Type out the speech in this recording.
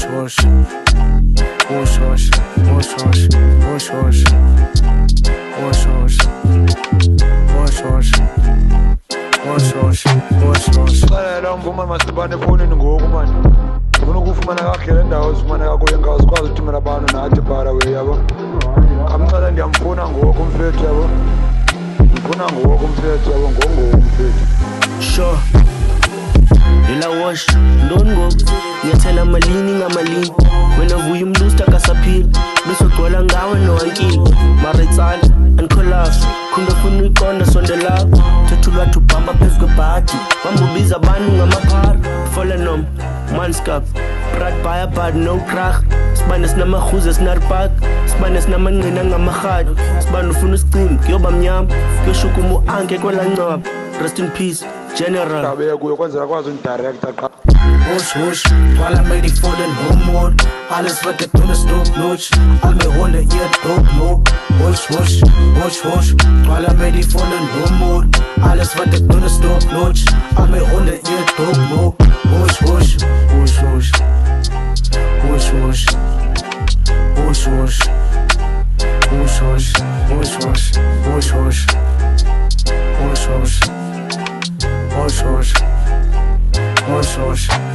Wosh, wosh, wosh, wosh, wosh, wosh, wosh, wosh, wosh, wosh, wosh, wosh, wosh, wosh. Xalela ngoma masibane efonini ngoku manje. Ngifuna ukufumana kahle le ndawo sifumana kakuye ngawo sikwazi ukuthumela abantu nathi para we yabo. Kamncala ndiyamfuna ngoku umfethu yabo. Ngifuna ngoku umfethu yabo ngongoku umfethu. Sure. Ila wash, don't go. Ngiyathela malini ngamalini. Wena vuya umlusta kasaphila. Bese ugcwala ngawe nowankile. Mara itsala, anikholapse. Khunda funa uyiqonda sondela. Thethulwa thubhamba phezu kwebhadi. Bambubiza abantu ngamaphara. Fola noma, manskap. Prat baya bad no krach. Sibane sinamahuza sinarpak. Sibane sinamangqina ngamahadi. Sibane ufuna usicima, kuyoba mnyama. Kuyoshukuma u-anke kwela ncwaba. Rest in peace, General. Tabe kuyo kwenzela kwazi unidirector qa. Wosh, wosh, while I'm ready for the no more. Alles wat ek doen is doodnood. Al my honde eet doodloop. Wosh, wosh, wosh, wosh, while I'm ready for the no more. Alles wat ek doen is doodnood. Al my honde eet doodloop. Wosh, wosh, wosh, wosh, wosh, wosh, wosh, wosh, wosh, wosh, wosh, wosh, wosh, wosh, wosh, wosh, wosh, wosh, wosh, wosh.